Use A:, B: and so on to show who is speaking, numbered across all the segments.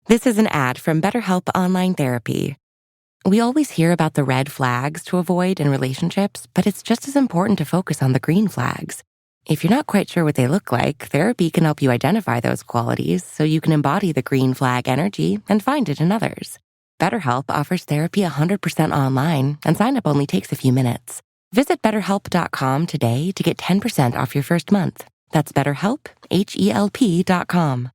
A: This is an ad from BetterHelp Online Therapy. We always hear about the red flags to avoid in relationships, but it's just as important to focus on the green flags. If you're not quite sure what they look like, therapy can help you identify those qualities so you can embody the green flag energy and find it in others. BetterHelp offers therapy 100% online, and sign-up only takes a few minutes. Visit BetterHelp.com today to get 10% off your first month. That's BetterHelp, HELP.com.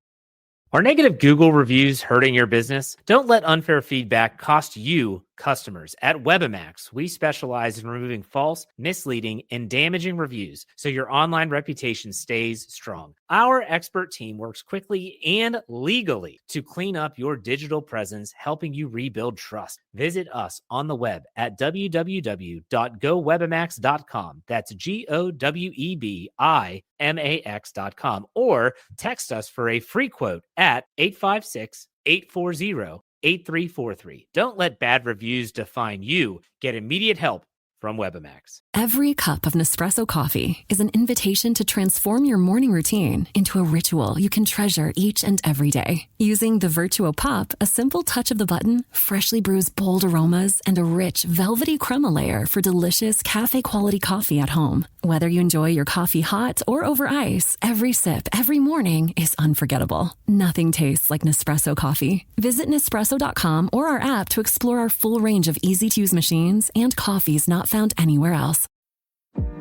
B: Are negative Google reviews hurting your business? Don't let unfair feedback cost you customers. At Webamax, we specialize in removing false, misleading, and damaging reviews so your online reputation stays strong. Our expert team works quickly and legally to clean up your digital presence, helping you rebuild trust. Visit us on the web at www.gowebamax.com. That's GOWEBIMAX.com, or text us for a free quote at 856-840-8343. Don't let bad reviews define you. Get immediate help from Webamax.
C: Every cup of Nespresso coffee is an invitation to transform your morning routine into a ritual you can treasure each and every day. Using the Virtuo Pup, a simple touch of the button freshly brews bold aromas and a rich, velvety crema layer for delicious cafe-quality coffee at home. Whether you enjoy your coffee hot or over ice, every sip, every morning is unforgettable. Nothing tastes like Nespresso coffee. Visit Nespresso.com or our app to explore our full range of easy-to-use machines and coffees not found anywhere else.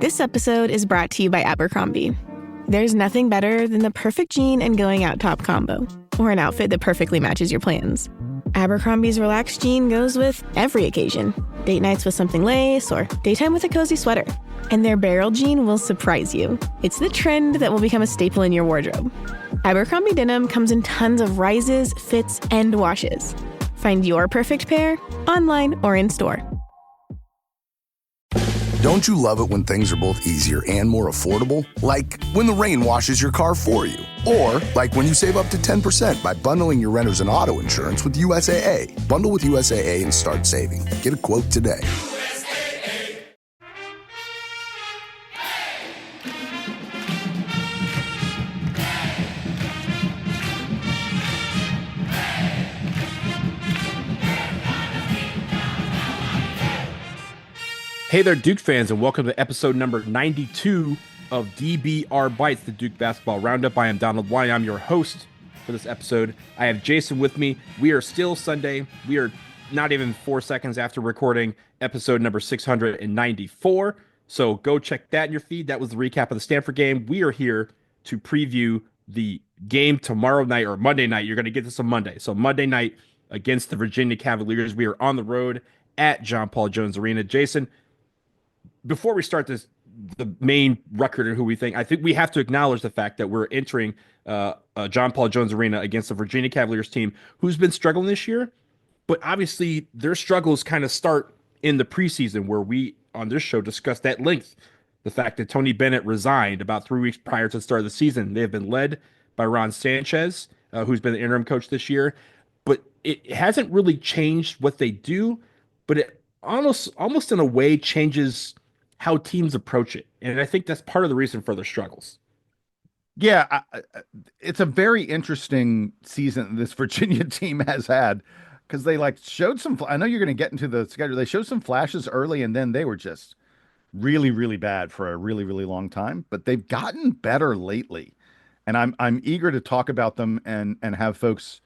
D: This episode is brought to you by Abercrombie. There's nothing better than the perfect jean and going out top combo, or an outfit that perfectly matches your plans. Abercrombie's relaxed jean goes with every occasion. Date nights with something lace, or daytime with a cozy sweater. And their barrel jean will surprise you. It's the trend that will become a staple in your wardrobe. Abercrombie denim comes in tons of rises, fits, and washes. Find your perfect pair online or in store.
E: Don't you love it when things are both easier and more affordable? Like when the rain washes your car for you. Or like when you save up to 10% by bundling your renters and auto insurance with USAA. Bundle with USAA and start saving. Get a quote today.
F: Hey there, Duke fans, and welcome to episode number 92 of DBR Bites, the Duke Basketball Roundup. I am Donald Y. I'm your host for this episode. I have Jason with me. We are still Sunday. We are not even 4 seconds after recording episode number 694. So go check that in your feed. That was the recap of the Stanford game. We are here to preview the game tomorrow night, or Monday night. You're going to get this on Monday. So Monday night against the Virginia Cavaliers. We are on the road at John Paul Jones Arena. Jason, before we start the main record and who we think, I think we have to acknowledge the fact that we're entering John Paul Jones Arena against the Virginia Cavaliers team who's been struggling this year. But obviously their struggles kind of start in the preseason, where we on this show discussed at length the fact that Tony Bennett resigned about 3 weeks prior to the start of the season. They have been led by Ron Sanchez, who's been the interim coach this year. But it hasn't really changed what they do, but it almost in a way changes how teams approach it. And I think that's part of the reason for their struggles.
G: Yeah, it's a very interesting season this Virginia team has had, because they showed some, I know you're going to get into the schedule. They showed some flashes early, and then they were just really, really bad for a really, really long time, but they've gotten better lately. And I'm eager to talk about them and have folks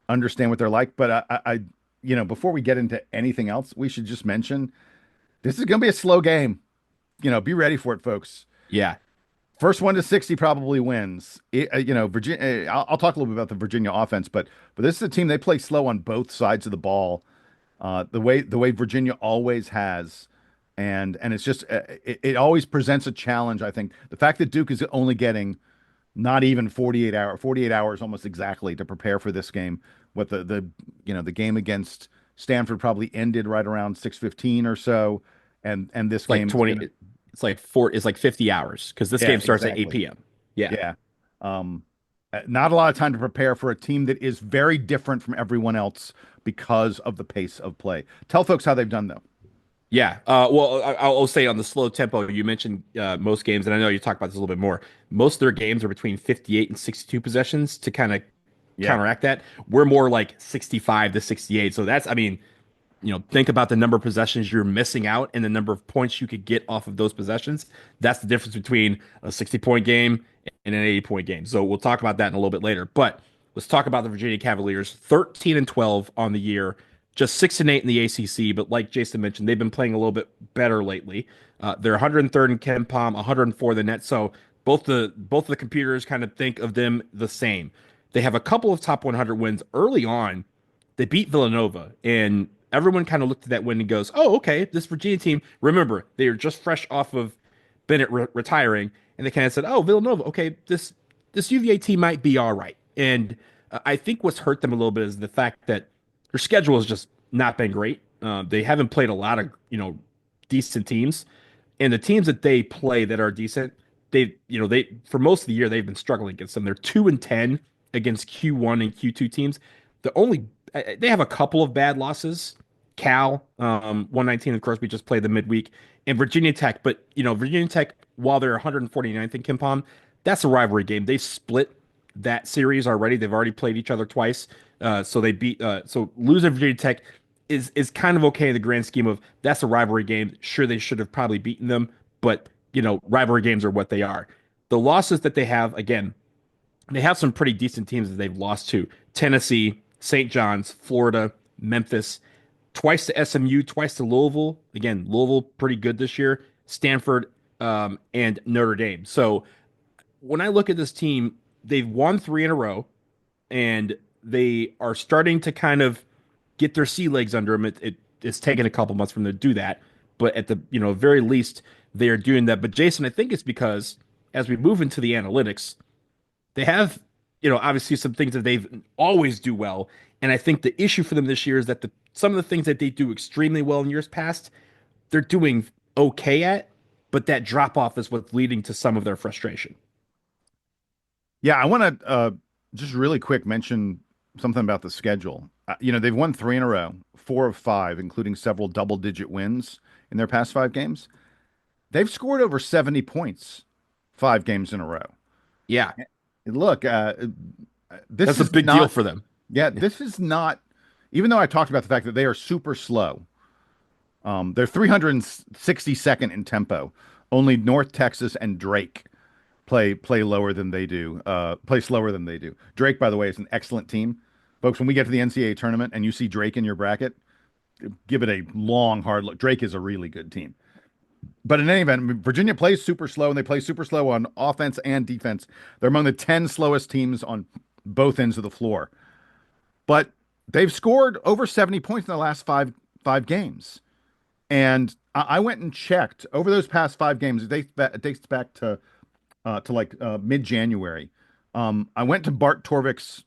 G: understand what they're like. But I before we get into anything else, we should just mention this is going to be a slow game. Be ready for it, folks.
F: Yeah.
G: First one to 60 probably wins. Virginia. I'll talk a little bit about the Virginia offense, but this is a team, they play slow on both sides of the ball, the way Virginia always has, and it's just it always presents a challenge. I think the fact that Duke is only getting not even 48 hours almost exactly to prepare for this game. What the game against Stanford probably ended right around 6:15 or so, and this game
F: 20. It's like 50 hours, because this game starts at 8 p.m. Yeah.
G: Not a lot of time to prepare for a team that is very different from everyone else because of the pace of play. Tell folks how they've done, though.
F: Yeah. Well, I'll say on the slow tempo, you mentioned most games, and I know you talk about this a little bit more. Most of their games are between 58 and 62 possessions to kind of counteract that. We're more like 65 to 68. So that's, I mean, think about the number of possessions you're missing out and the number of points you could get off of those possessions. That's the difference between a 60-point game and an 80-point game. So we'll talk about that in a little bit later. But let's talk about the Virginia Cavaliers. 13-12 on the year, just 6-8 in the ACC. But like Jason mentioned, they've been playing a little bit better lately. They're 103rd in KenPom, 104 the net. So both of the computers kind of think of them the same. They have a couple of top 100 wins early on. They beat Villanova, and everyone kind of looked at that win and goes, oh, okay, this Virginia team, remember, they are just fresh off of Bennett retiring, and they kind of said, oh, Villanova, okay, this UVA team might be all right. And I think what's hurt them a little bit is the fact that their schedule has just not been great. They haven't played a lot of, decent teams, and the teams that they play that are decent, they for most of the year, they've been struggling against them. They're 2-10 against Q1 and Q2 teams. They have a couple of bad losses. Cal, 119, of course, we just played the midweek, and Virginia Tech. But, Virginia Tech, while they're 149th in KenPom, that's a rivalry game. They split that series already. They've already played each other twice. So they beat, so losing Virginia Tech is kind of okay in the grand scheme of that's a rivalry game. Sure, they should have probably beaten them, but, rivalry games are what they are. The losses that they have, again, they have some pretty decent teams that they've lost to. Tennessee, St. John's, Florida, Memphis, twice to SMU, twice to Louisville. Again, Louisville pretty good this year. Stanford, and Notre Dame. So when I look at this team, they've won 3 in a row, and they are starting to kind of get their sea legs under them. It's taken a couple months for them to do that, but at the very least, they are doing that. But Jason, I think it's because as we move into the analytics, they have obviously some things that they've always do well. And I think the issue for them this year is that some of the things that they do extremely well in years past, they're doing okay at, but that drop off is what's leading to some of their frustration.
G: Yeah, I want to just really quick mention something about the schedule. They've won 3 in a row, 4 of 5, including several double-digit wins in their past 5 games. They've scored over 70 points 5 games in a row.
F: Yeah.
G: Look, that's
F: a big deal for them.
G: Yeah, this is not, even though I talked about the fact that they are super slow, they're 362nd in tempo. Only North Texas and Drake play lower than they do, play slower than they do. Drake, by the way, is an excellent team. Folks, when we get to the NCAA tournament and you see Drake in your bracket, give it a long, hard look. Drake is a really good team. But in any event, Virginia plays super slow, and they play super slow on offense and defense. They're among the 10 slowest teams on both ends of the floor. But they've scored over 70 points in the last five games. And I went and checked over those past 5 games. It dates back to mid-January. I went to Bart Torvik's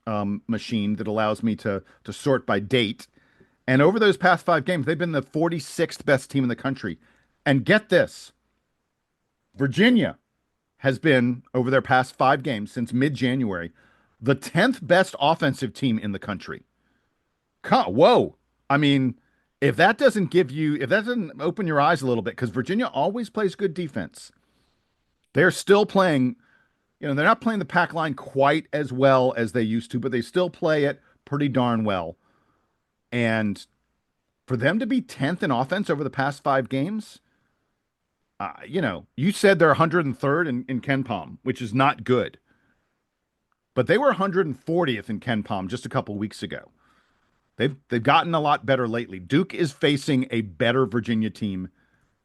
G: machine that allows me to sort by date. And over those past 5 games, they've been the 46th best team in the country. And get this, Virginia has been, over their past 5 games since mid-January, the 10th best offensive team in the country. Whoa. I mean, if that doesn't open your eyes a little bit, because Virginia always plays good defense. They're still playing, they're not playing the pack line quite as well as they used to, but they still play it pretty darn well. And for them to be 10th in offense over the past 5 games, you said they're 103rd in KenPom, which is not good. But they were 140th in KenPom just a couple weeks ago. They've gotten a lot better lately. Duke is facing a better Virginia team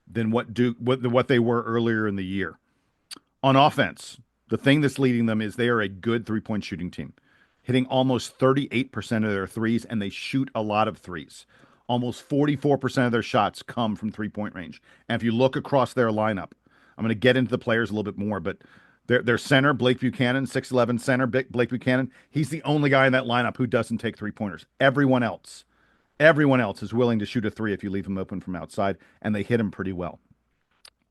G: than what they were earlier in the year. On offense, the thing that's leading them is they are a good 3-point shooting team, hitting almost 38% of their threes, and they shoot a lot of threes. Almost 44% of their shots come from 3-point range. And if you look across their lineup, I'm going to get into the players a little bit more, but their center, Blake Buchanan, 6'11" center, Blake Buchanan, he's the only guy in that lineup who doesn't take 3-pointers. Everyone else is willing to shoot a 3 if you leave them open from outside, and they hit them pretty well.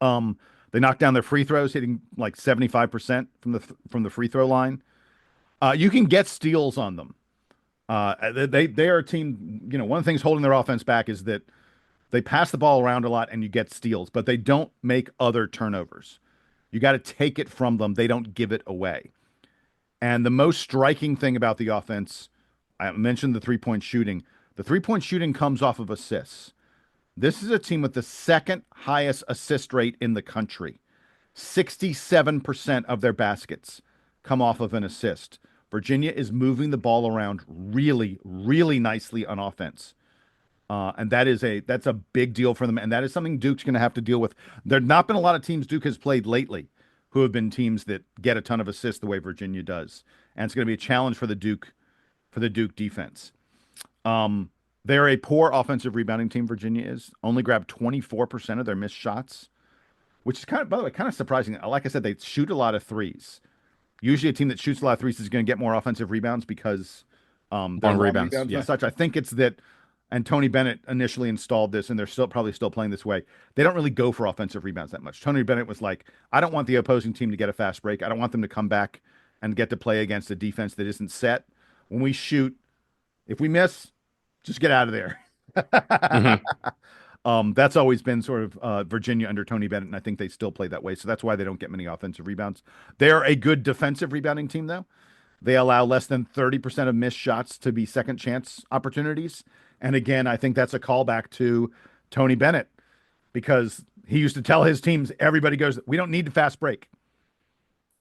G: They knock down their free throws, hitting like 75% from the free throw line. You can get steals on them. They are a team, one of the things holding their offense back is that they pass the ball around a lot and you get steals, but they don't make other turnovers. You got to take it from them. They don't give it away. And the most striking thing about the offense, I mentioned the three-point shooting. The three-point shooting comes off of assists. This is a team with the second highest assist rate in the country. 67% of their baskets come off of an assist. Virginia is moving the ball around really, really nicely on offense. And that's a big deal for them. And that is something Duke's going to have to deal with. There've not been a lot of teams Duke has played lately who have been teams that get a ton of assists the way Virginia does. And it's going to be a challenge for the Duke defense. They're a poor offensive rebounding team, Virginia is. Only grabbed 24% of their missed shots, which is by the way, kind of surprising. Like I said, they shoot a lot of threes. Usually a team that shoots a lot of threes is going to get more offensive rebounds because they're rebounds and such. I think it's that, and Tony Bennett initially installed this, and they're probably still playing this way. They don't really go for offensive rebounds that much. Tony Bennett was like, I don't want the opposing team to get a fast break. I don't want them to come back and get to play against a defense that isn't set. When we shoot, if we miss, just get out of there. That's always been sort of Virginia under Tony Bennett, and I think they still play that way. So that's why they don't get many offensive rebounds. They're a good defensive rebounding team, though. They allow less than 30% of missed shots to be second chance opportunities. And again, I think that's a callback to Tony Bennett, because he used to tell his teams, everybody goes, we don't need to fast break.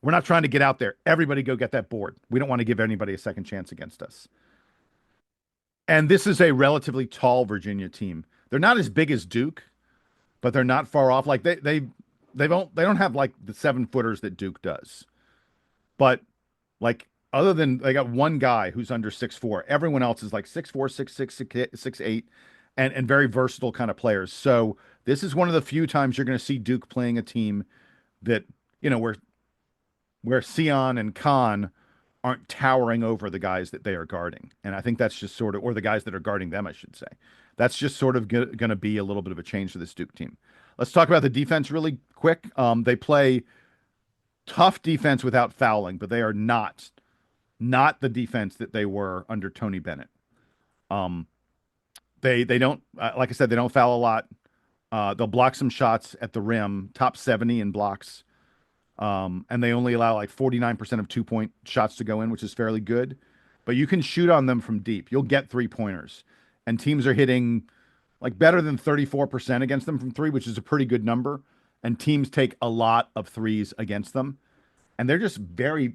G: We're not trying to get out there. Everybody go get that board. We don't want to give anybody a second chance against us. And this is a relatively tall Virginia team. They're not as big as Duke, but they're not far off. Like they don't have like the 7-footers that Duke does. But like, other than they got one guy who's under 6'4", everyone else is like 6'4", 6'6", 6'8", and very versatile kind of players. So this is one of the few times you're going to see Duke playing a team that, where Sion and Khan aren't towering over the guys that they are guarding. And I think that's just sort of, or the guys that are guarding them, I should say. That's just sort of going to be a little bit of a change for this Duke team. Let's talk about the defense really quick. They play tough defense without fouling, but they are not the defense that they were under Tony Bennett. They don't, like I said, they don't foul a lot. They'll block some shots at the rim, top 70 in blocks. And they only allow like 49% of 2-point shots to go in, which is fairly good. But you can shoot on them from deep. You'll get 3-pointers. And teams are hitting like better than 34% against them from three, which is a pretty good number. And teams take a lot of threes against them. And they're just very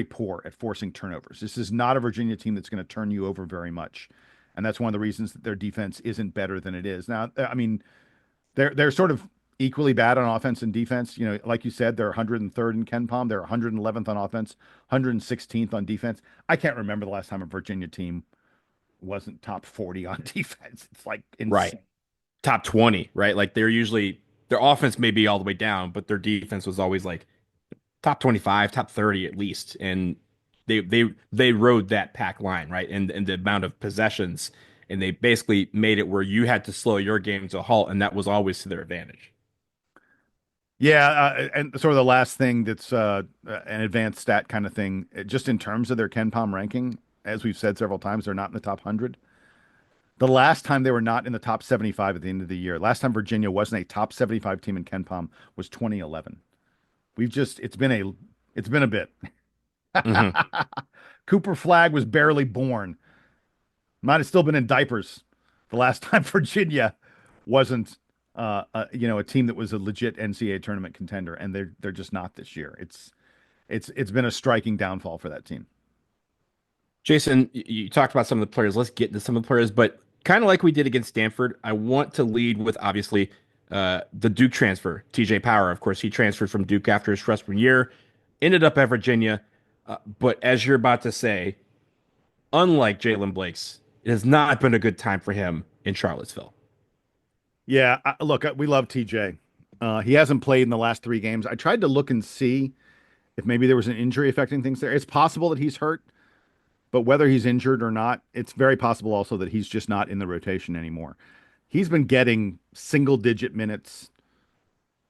G: poor at forcing turnovers. This is not a Virginia team that's going to turn you over very much. And that's one of the reasons that their defense isn't better than it is. Now, I mean, they're sort of equally bad on offense and defense. Like you said, they're 103rd in KenPom. They're 111th on offense, 116th on defense. I can't remember the last time a Virginia team wasn't top 40 on defense. It's like insane.
F: Right. Top 20, right? Like their offense may be all the way down, but their defense was always like top 25, top 30 at least. And they rode that pack line, right? And the amount of possessions, and they basically made it where you had to slow your game to a halt, and that was always to their advantage.
G: Yeah, and sort of the last thing that's an advanced stat kind of thing, just in terms of their KenPom ranking, as we've said several times, they're not in the top 100. The last time they were not in the top 75 at the end of the year, last time Virginia wasn't a top 75 team in KenPom was 2011. It's been a bit. Mm-hmm. Cooper Flagg was barely born. Might have still been in diapers the last time Virginia wasn't a team that was a legit NCAA tournament contender, and they're just not this year. It's been a striking downfall for that team.
F: Jason, you talked about some of the players. Let's get into some of the players, but kind of like we did against Stanford, I want to lead with obviously the Duke transfer, TJ Power. Of course, he transferred from Duke after his freshman year, ended up at Virginia. But as you're about to say, unlike Jalen Blake's, it has not been a good time for him in Charlottesville.
G: Yeah, look, we love TJ. He hasn't played in the last 3 games. I tried to look and see if maybe there was an injury affecting things there. It's possible that he's hurt, but whether he's injured or not, it's very possible also that he's just not in the rotation anymore. He's been getting single-digit minutes,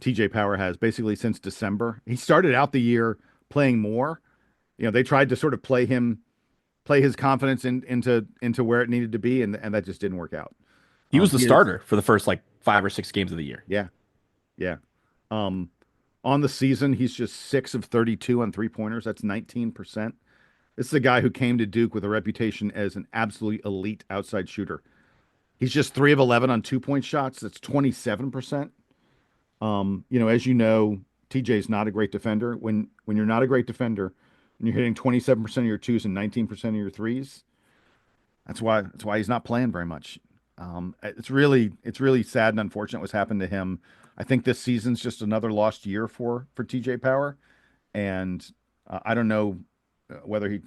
G: TJ Power has, basically since December. He started out the year playing more. They tried to sort of play his confidence into where it needed to be, and that just didn't work out.
F: He was the starter for the first 5 or 6 games of the year.
G: Yeah. On the season, he's just 6 of 32 on 3-pointers. That's 19%. This is a guy who came to Duke with a reputation as an absolutely elite outside shooter. He's just 3 of 11 on 2-point shots. That's 27%. As you know, TJ's not a great defender. When you're not a great defender, and you're hitting 27% of your twos and 19% of your threes, that's why he's not playing very much. It's really sad and unfortunate what's happened to him. I think this season's just another lost year for TJ Power, and I don't know whether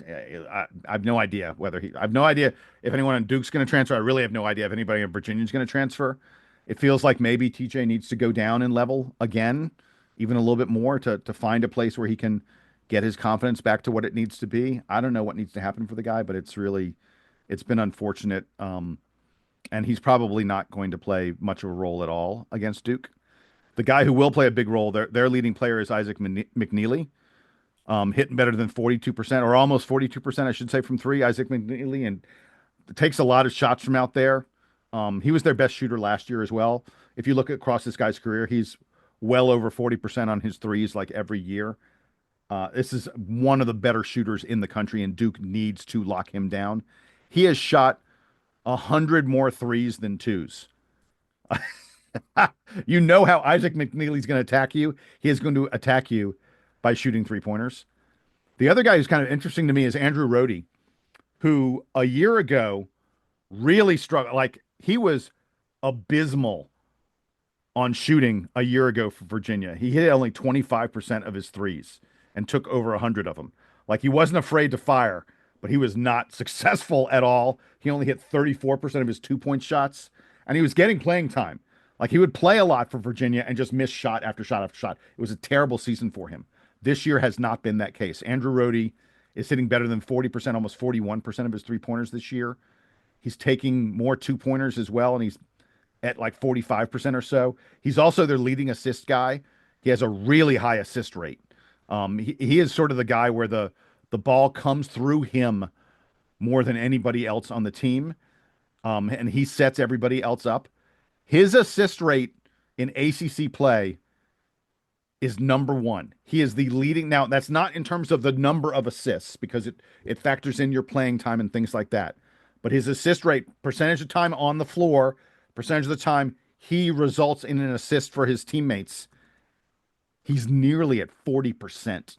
G: I have no idea I have no idea if anyone on Duke's going to transfer. I really have no idea if anybody in Virginia is going to transfer. It feels like maybe TJ needs to go down in level again, even a little bit more to find a place where he can get his confidence back to what it needs to be. I don't know what needs to happen for the guy, but it's been unfortunate. And he's probably not going to play much of a role at all against Duke. The guy who will play a big role, their leading player is Isaac McNeely, hitting better than 42%, or almost 42%, I should say, from three. Isaac McNeely, and takes a lot of shots from out there. He was their best shooter last year as well. If you look across this guy's career, he's well over 40% on his threes like every year. This is one of the better shooters in the country, and Duke needs to lock him down. He has shot 100 more threes than twos. You know how Isaac McNeely's going to attack you. He is going to attack you by shooting 3-pointers. The other guy who's kind of interesting to me is Andrew Rohde, who a year ago really struggled. Like, he was abysmal on shooting a year ago for Virginia. He hit only 25% of his threes and took over 100 of them. Like, he wasn't afraid to fire, but he was not successful at all. He only hit 34% of his 2-point shots, and he was getting playing time. Like, he would play a lot for Virginia and just miss shot after shot after shot. It was a terrible season for him. This year has not been that case. Andrew Rohde is hitting better than 40%, almost 41% of his 3-pointers this year. He's taking more 2-pointers as well, and he's at like 45% or so. He's also their leading assist guy. He has a really high assist rate. He is sort of the guy where the ball comes through him more than anybody else on the team, and he sets everybody else up. His assist rate in ACC play is number 1. He is the leading. Now, that's not in terms of the number of assists, because it factors in your playing time and things like that. But his assist rate, percentage of time on the floor, percentage of the time he results in an assist for his teammates, he's nearly at 40%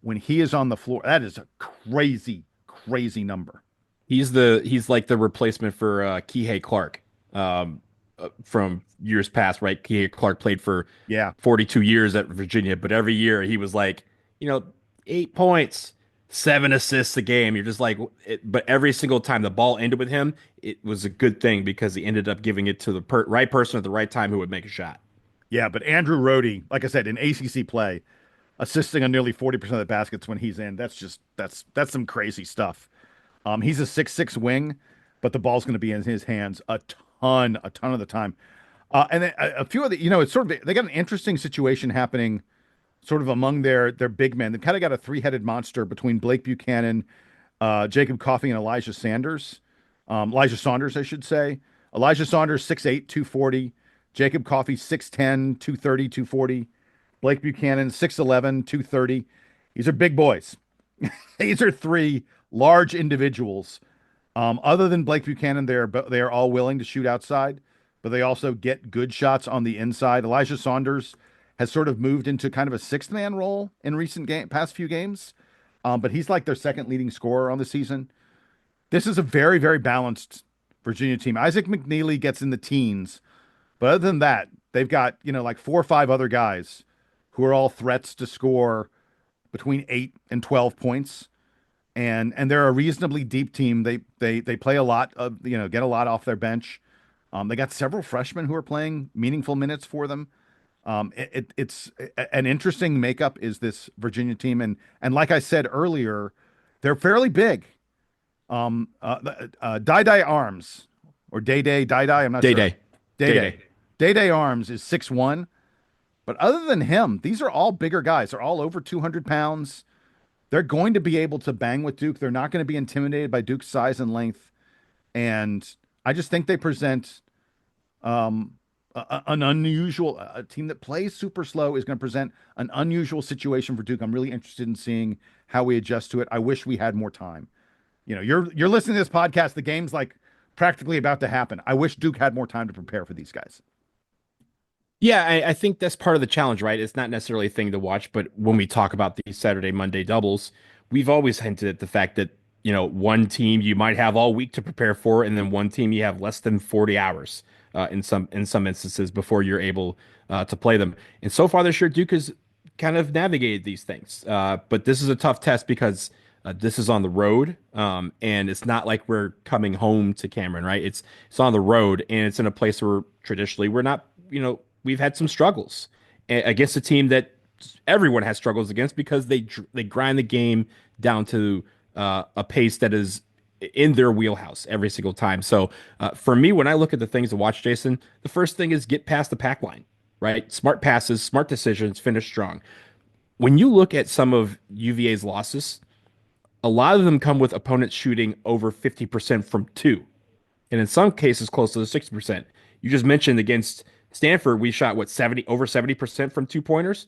G: when he is on the floor. That is a crazy, crazy number.
F: He's like the replacement for Kihei Clark from years past, right? Kihei Clark played for 42 years at Virginia, but every year he was like, 8 points, 7 assists a game. You're just like, but every single time the ball ended with him, it was a good thing because he ended up giving it to the right person at the right time who would make a shot.
G: Yeah, but Andrew Rohde, like I said, in ACC play, assisting on nearly 40% of the baskets when he's in, that's some crazy stuff. He's a 6'6" wing, but the ball's going to be in his hands a ton of the time. And then a few of the, it's sort of, they got an interesting situation happening sort of among their big men. They kind of got a 3-headed monster between Blake Buchanan, Jacob Coffey, and Elijah Saunders, I should say. Elijah Saunders, 6'8", 240. Jacob Coffey, 6'10", 230, 240. Blake Buchanan, 6'11", 230. These are big boys. These are 3 large individuals. Other than Blake Buchanan, they are all willing to shoot outside, but they also get good shots on the inside. Elijah Saunders has sort of moved into kind of a 6th-man role in past few games, but he's like their second leading scorer on the season. This is a very, very balanced Virginia team. Isaac McNeely gets in the teens, but other than that, they've got like 4 or 5 other guys who are all threats to score between 8 and 12 points. And they're a reasonably deep team. They play a lot of, get a lot off their bench. They got several freshmen who are playing meaningful minutes for them. It's an interesting makeup is this Virginia team. And like I said earlier, they're fairly big. Day Arms, or Day, I'm not sure. Day Arms is 6'1". But other than him, these are all bigger guys. They're all over 200 pounds. They're going to be able to bang with Duke. They're not going to be intimidated by Duke's size and length. And I just think they present a an unusual a team that plays super slow is going to present an unusual situation for Duke. I'm really interested in seeing how we adjust to it. I wish we had more time. You're listening to this podcast. The game's like practically about to happen. I wish Duke had more time to prepare for these guys.
F: Yeah, I think that's part of the challenge, right? It's not necessarily a thing to watch, but when we talk about these Saturday, Monday doubles, we've always hinted at the fact that, one team you might have all week to prepare for, and then one team you have less than 40 hours in some instances before you're able to play them. And so far this year, Duke has kind of navigated these things. But this is a tough test because this is on the road, and it's not like we're coming home to Cameron, right? It's on the road, and it's in a place where traditionally we're not, we've had some struggles against a team that everyone has struggles against because they grind the game down to a pace that is in their wheelhouse every single time. So for me, when I look at the things to watch, Jason, the first thing is get past the pack line, right? Smart passes, smart decisions, finish strong. When you look at some of UVA's losses, a lot of them come with opponents shooting over 50% from two, and in some cases close to the 60%. You just mentioned against Stanford, we shot over 70% from 2-pointers.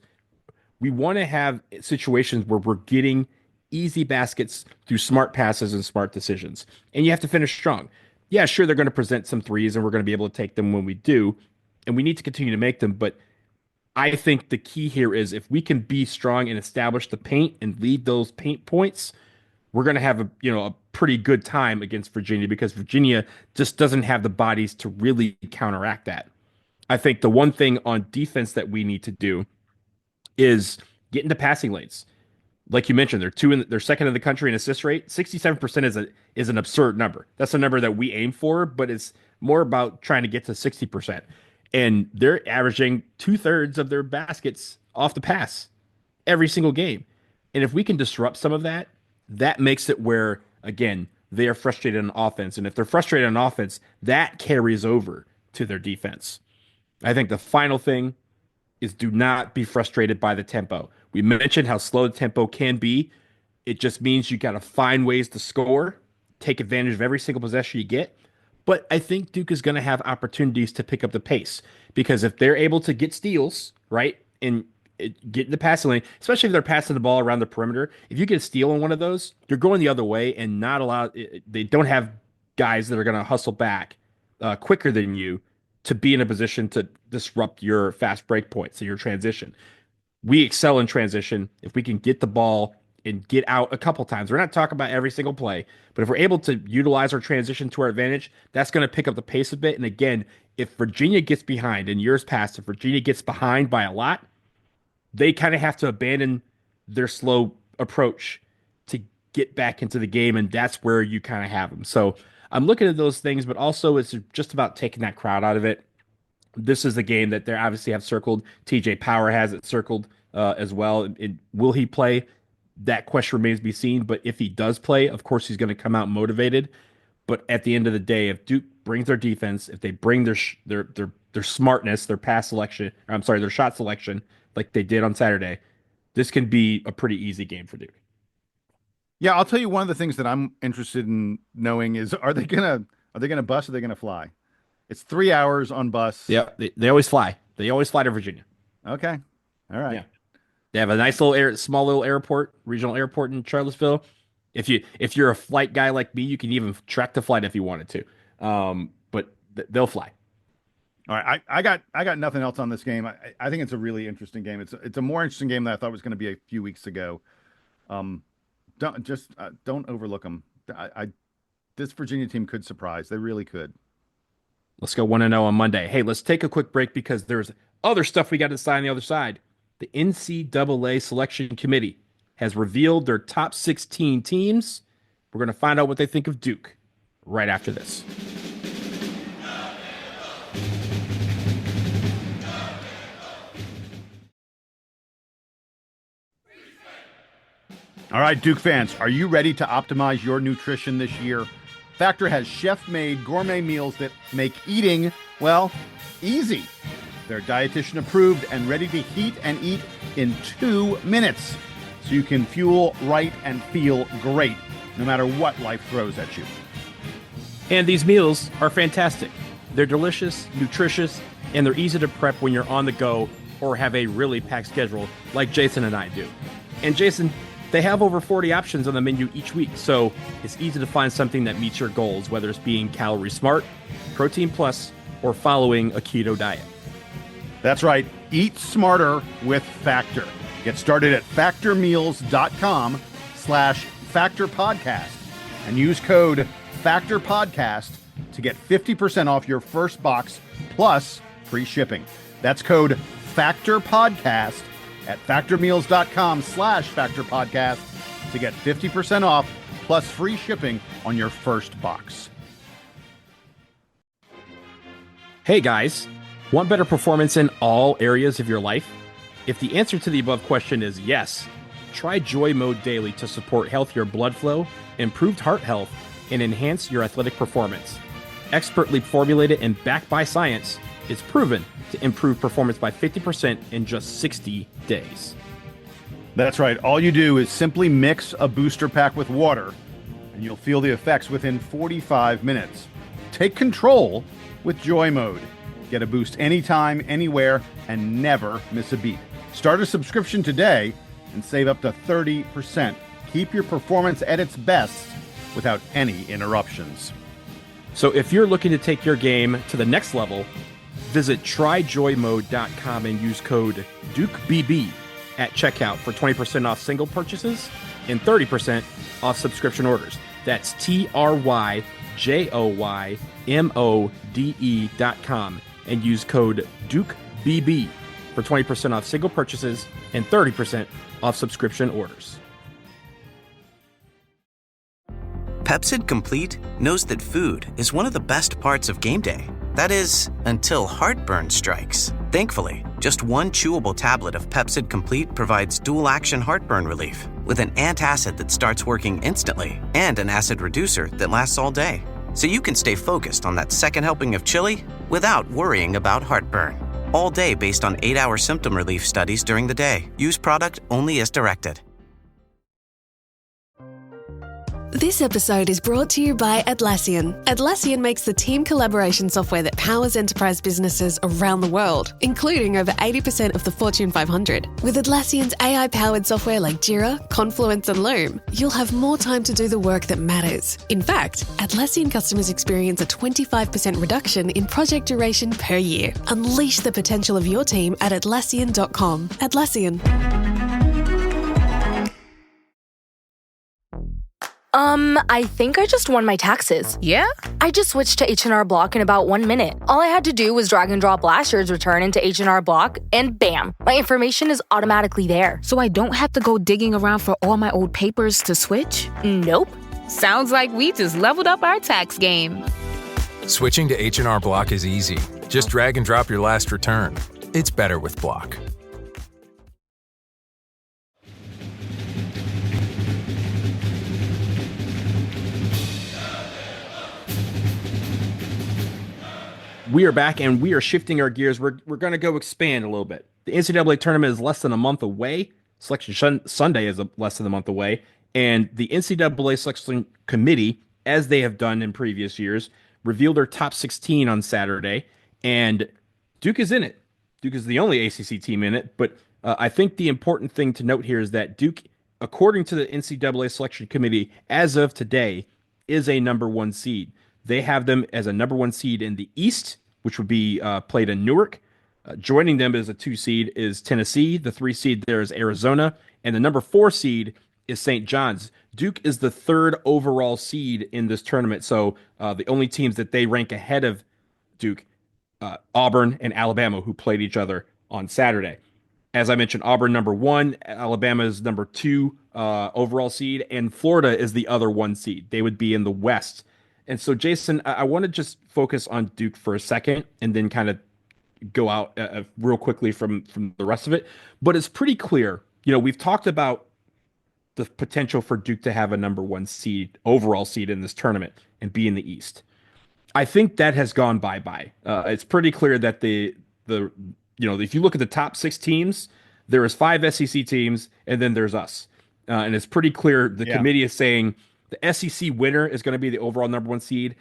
F: We want to have situations where we're getting easy baskets through smart passes and smart decisions. And you have to finish strong. Yeah, sure, they're going to present some threes and we're going to be able to take them when we do. And we need to continue to make them. But I think the key here is if we can be strong and establish the paint and lead those paint points, we're going to have a pretty good time against Virginia, because Virginia just doesn't have the bodies to really counteract that. I think the one thing on defense that we need to do is get into passing lanes. Like you mentioned, they're second in the country in assist rate. 67% is an absurd number. That's a number that we aim for, but it's more about trying to get to 60%. And they're averaging 2/3 of their baskets off the pass every single game. And if we can disrupt some of that, that makes it where, again, they are frustrated on offense. And if they're frustrated on offense, that carries over to their defense. I think the final thing is do not be frustrated by the tempo. We mentioned how slow the tempo can be. It just means you got to find ways to score, take advantage of every single possession you get. But I think Duke is going to have opportunities to pick up the pace, because if they're able to get steals, right, and get in the passing lane, especially if they're passing the ball around the perimeter, if you get a steal on one of those, you're going the other way and not allow. They don't have guys that are going to hustle back quicker than you to be in a position to disrupt your fast break points and your transition. We excel in transition if we can get the ball and get out a couple times. We're not talking about every single play, but if we're able to utilize our transition to our advantage, that's going to pick up the pace a bit. And again, if Virginia gets behind, in years past, if Virginia gets behind by a lot, they kind of have to abandon their slow approach to get back into the game, and that's where you kind of have them. So I'm looking at those things, but also it's just about taking that crowd out of it. This is the game that they obviously have circled. TJ Power has it circled as well. And will he play? That question remains to be seen. But if he does play, of course, he's going to come out motivated. But at the end of the day, if Duke brings their defense, if they bring their smartness, their their shot selection, like they did on Saturday, this can be a pretty easy game for Duke.
G: Yeah, I'll tell you one of the things that I'm interested in knowing is are they gonna bus or are they gonna fly? It's 3 hours on bus.
F: Yeah, they always fly. They always fly to Virginia.
G: Okay. All right.
F: Yeah. They have a nice little small little airport, regional airport in Charlottesville. If you're a flight guy like me, you can even track the flight if you wanted to. But they'll fly.
G: All right. I got nothing else on this game. I think it's a really interesting game. It's a more interesting game than I thought it was going to be a few weeks ago. Don't overlook them. This Virginia team could surprise. They really could.
F: Let's go 1-0 on Monday. Hey, let's take a quick break because there's other stuff we got to decide on the other side. The NCAA Selection Committee has revealed their top 16 teams. We're going to find out what they think of Duke right after this.
G: All right, Duke fans, are you ready to optimize your nutrition this year? Factor has chef-made gourmet meals that make eating, well, easy. They're dietitian approved and ready to heat and eat in 2 minutes, so you can fuel right and feel great no matter what life throws at you.
F: And these meals are fantastic. They're delicious, nutritious, and they're easy to prep when you're on the go or have a really packed schedule like Jason and I do. And Jason, they have over 40 options on the menu each week, so it's easy to find something that meets your goals, whether it's being calorie smart, protein plus, or following a keto diet.
G: That's right. Eat smarter with Factor. Get started at factormeals.com/factorpodcast and use code FACTORPODCAST to get 50% off your first box plus free shipping. That's code FACTORPODCAST at factormeals.com/factorpodcast to get 50% off plus free shipping on your first box.
F: Hey guys, want better performance in all areas of your life? If the answer to the above question is yes, try Joy Mode Daily to support healthier blood flow, improved heart health, and enhance your athletic performance. Expertly formulated and backed by science, it's proven to improve performance by 50% in just 60 days.
G: That's right. All you do is simply mix a booster pack with water, and you'll feel the effects within 45 minutes. Take control with Joy Mode. Get a boost anytime, anywhere, and never miss a beat. Start a subscription today and save up to 30%. Keep your performance at its best without any interruptions.
F: So if you're looking to take your game to the next level, visit tryjoymode.com and use code DukeBB at checkout for 20% off single purchases and 30% off subscription orders. That's tryjoymode.com and use code DukeBB for 20% off single purchases and 30% off subscription orders.
H: Pepsid Complete knows that food is one of the best parts of game day. That is, until heartburn strikes. Thankfully, just one chewable tablet of Pepsid Complete provides dual-action heartburn relief with an antacid that starts working instantly and an acid reducer that lasts all day. So you can stay focused on that second helping of chili without worrying about heartburn. All day based on 8-hour symptom relief studies during the day. Use product only as directed.
I: This episode is brought to you by Atlassian. Atlassian makes the team collaboration software that powers enterprise businesses around the world, including over 80% of the Fortune 500. With Atlassian's AI-powered software like Jira, Confluence, and Loom, you'll have more time to do the work that matters. In fact, Atlassian customers experience a 25% reduction in project duration per year. Unleash the potential of your team at Atlassian.com. Atlassian.
J: I think I just won my taxes.
K: Yeah?
J: I just switched to H&R Block in about 1 minute. All I had to do was drag and drop last year's return into H&R Block, and bam, my information is automatically there.
K: So I don't have to go digging around for all my old papers to switch?
J: Nope.
K: Sounds like we just leveled up our tax game.
L: Switching to H&R Block is easy. Just drag and drop your last return. It's better with Block.
F: We are back and we are shifting our gears. We're going to go expand a little bit. The NCAA tournament is less than a month away. Selection Sunday is less than a month away. And the NCAA Selection Committee, as they have done in previous years, revealed their top 16 on Saturday. And Duke is in it. Duke is the only ACC team in it. But I think the important thing to note here is that Duke, according to the NCAA Selection Committee, as of today, is a number 1 seed. They have them as a number 1 seed in the East, which would be played in Newark. Joining them as a 2 seed is Tennessee. The 3 seed there is Arizona. And the number 4 seed is St. John's. Duke is the 3rd overall seed in this tournament. So the only teams that they rank ahead of Duke, Auburn and Alabama, who played each other on Saturday. As I mentioned, Auburn number 1, Alabama is number 2 overall seed, and Florida is the other 1 seed. They would be in the West. And so, Jason, I want to just focus on Duke for a second and then kind of go out real quickly from the rest of it. But it's pretty clear, we've talked about the potential for Duke to have a number 1 seed, overall seed in this tournament and be in the East. I think that has gone bye-bye. It's pretty clear that if you look at the top 6 teams, there is 5 SEC teams and then there's us. And it's pretty clear the committee is saying the SEC winner is going to be the overall number 1 seed.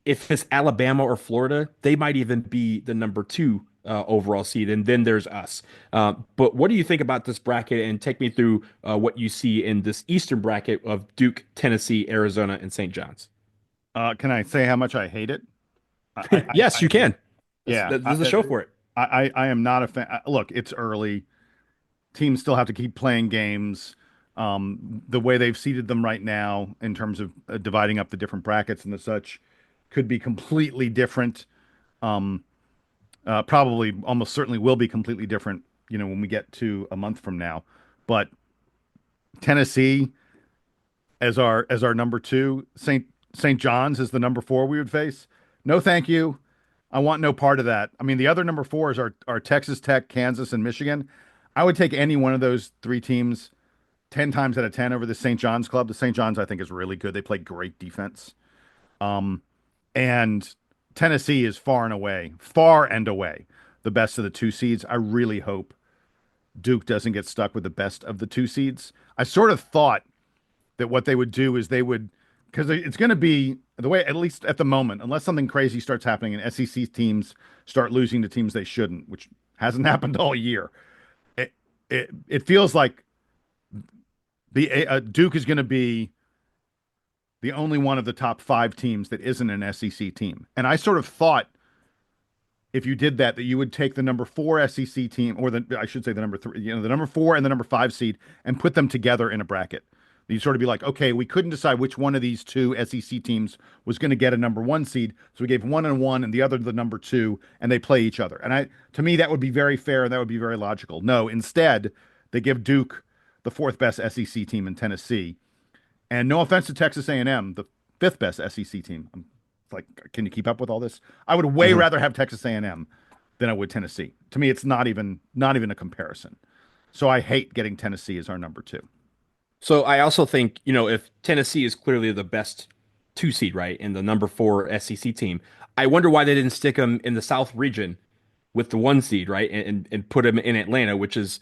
F: If it's Alabama or Florida, they might even be the number 2 overall seed, and then there's us. But what do you think about this bracket? And take me through what you see in this Eastern bracket of Duke, Tennessee, Arizona, and St. John's.
G: Can I say how much I hate it?
F: Yes, you can.
G: Yeah,
F: there's a show for it.
G: I am not a fan. Look, it's early. Teams still have to keep playing games. The way they've seeded them right now in terms of dividing up the different brackets and the such could be completely different. Probably almost certainly will be completely different, when we get to a month from now. But Tennessee as our number 2, St. John's is the number 4 we would face. No, thank you. I want no part of that. I mean, the other number 4s are Texas Tech, Kansas, and Michigan. I would take any one of those 3 teams 10 times out of 10 over the St. John's club. The St. John's, I think, is really good. They play great defense. And Tennessee is far and away, the best of the 2 seeds. I really hope Duke doesn't get stuck with the best of the 2 seeds. I sort of thought that what they would do is because it's going to be the way, at least at the moment, unless something crazy starts happening and SEC teams start losing to teams they shouldn't, which hasn't happened all year. It feels like Duke is going to be the only one of the top 5 teams that isn't an SEC team. And I sort of thought if you did that you would take the number 4 SEC team, or I should say the number 3, the number 4 and the number 5 seed, and put them together in a bracket. You'd sort of be like, okay, we couldn't decide which one of these 2 SEC teams was going to get a number 1 seed. So we gave one and 1 and the other the number 2, and they play each other. And to me, that would be very fair and that would be very logical. No, instead, they give Duke the 4th best SEC team in Tennessee. And no offense to Texas A&M, the 5th best SEC team. I'm like, can you keep up with all this? I would way rather have Texas A&M than I would Tennessee. To me, it's not even a comparison. So I hate getting Tennessee as our number 2.
F: So I also think, if Tennessee is clearly the best 2 seed, right, and the number 4 SEC team, I wonder why they didn't stick them in the South region with the 1 seed, right, and put them in Atlanta, which is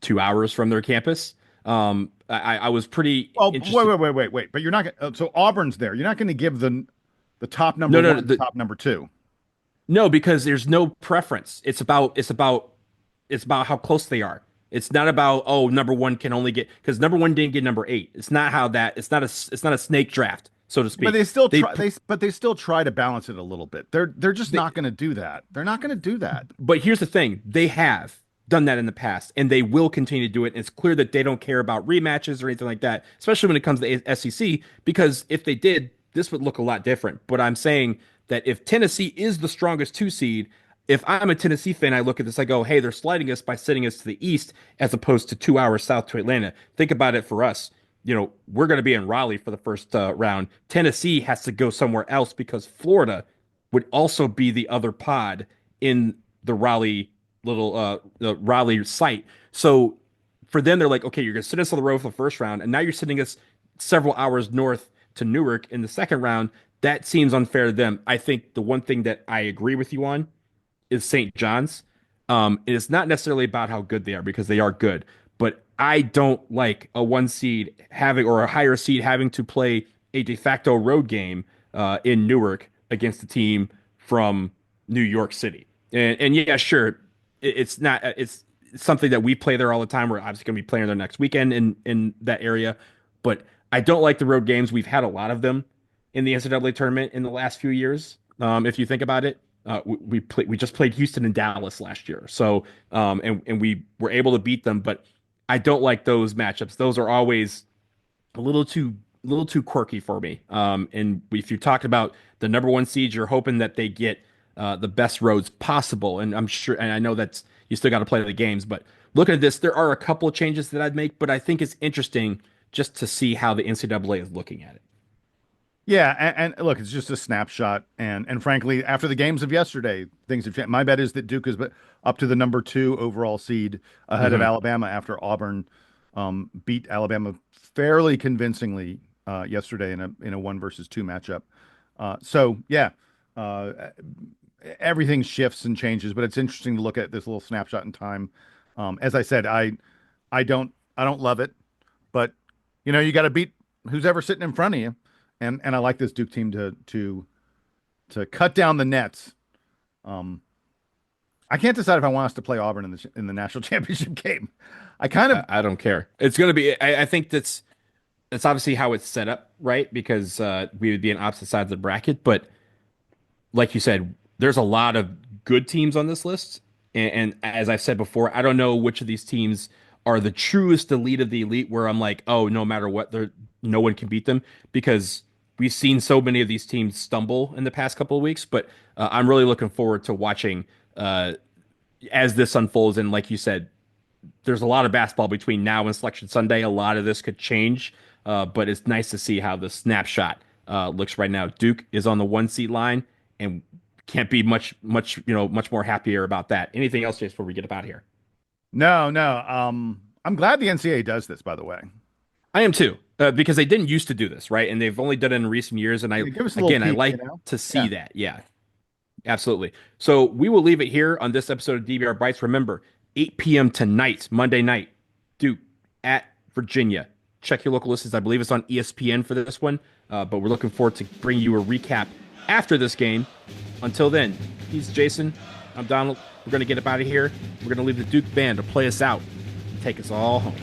F: 2 hours from their campus. I was pretty interested.
G: Wait. But you're not going to, so Auburn's there. You're not going to give the top number 1 the top number 2.
F: No, because there's no preference. It's about how close they are. It's not about number 1 can only get, because number 1 didn't get number 8. It's not how that. It's not a snake draft, so to speak.
G: But they still try to balance it a little bit. They're just not going to do that. They're not going to do that.
F: But here's the thing: they have done that in the past, and they will continue to do it. And it's clear that they don't care about rematches or anything like that, especially when it comes to SEC. Because if they did, this would look a lot different. But I'm saying that if Tennessee is the strongest 2 seed. If I'm a Tennessee fan, I look at this, I go, hey, they're sliding us by sending us to the East as opposed to 2 hours south to Atlanta. Think about it for us. We're going to be in Raleigh for the first round. Tennessee has to go somewhere else because Florida would also be the other pod in the Raleigh the Raleigh site. So for them, they're like, okay, you're going to send us on the road for the first round, and now you're sending us several hours north to Newark in the second round. That seems unfair to them. I think the one thing that I agree with you on is St. John's. It's not necessarily about how good they are, because they are good, but I don't like a 1 seed having, or a higher seed having to play a de facto road game in Newark against a team from New York City. And yeah, sure, it's something that we play there all the time. We're obviously going to be playing there next weekend in that area, but I don't like the road games. We've had a lot of them in the NCAA tournament in the last few years. If you think about it. We just played Houston and Dallas last year, so and we were able to beat them. But I don't like those matchups. Those are always a little too quirky for me. And if you're talking about the number 1 seed, you're hoping that they get the best roads possible. And I'm sure, and I know that's you still got to play the games. But looking at this, there are a couple of changes that I'd make. But I think it's interesting just to see how the NCAA is looking at it.
G: Yeah, and look, it's just a snapshot, and frankly, after the games of yesterday, things have changed. My bet is that Duke is up to the number 2 overall seed ahead of Alabama after Auburn beat Alabama fairly convincingly yesterday in a 1 versus 2 matchup. So yeah, everything shifts and changes, but it's interesting to look at this little snapshot in time. As I said, I don't love it, but you got to beat who's ever sitting in front of you. And I like this Duke team to cut down the nets, I can't decide if I want us to play Auburn in the national championship game.
F: I don't care. It's going to be. I think that's obviously how it's set up, right? Because we would be on opposite sides of the bracket. But like you said, there's a lot of good teams on this list, and as I've said before, I don't know which of these teams are the truest elite of the elite. Where I'm like, oh, no matter what, no one can beat them, because we've seen so many of these teams stumble in the past couple of weeks. But I'm really looking forward to watching as this unfolds. And like you said, there's a lot of basketball between now and Selection Sunday. A lot of this could change, but it's nice to see how the snapshot looks right now. Duke is on the 1 seat line, and can't be much more happier about that. Anything else, Jace, before we get up out of here?
G: No. I'm glad the NCAA does this, by the way.
F: I am too, because they didn't used to do this, right? And they've only done it in recent years. And I like to see that. Yeah, absolutely. So we will leave it here on this episode of DBR Bites. Remember, 8 p.m. tonight, Monday night, Duke at Virginia. Check your local listings. I believe it's on ESPN for this one, but we're looking forward to bringing you a recap after this game. Until then, he's Jason. I'm Donald. We're going to get up out of here. We're going to leave the Duke band to play us out and take us all home.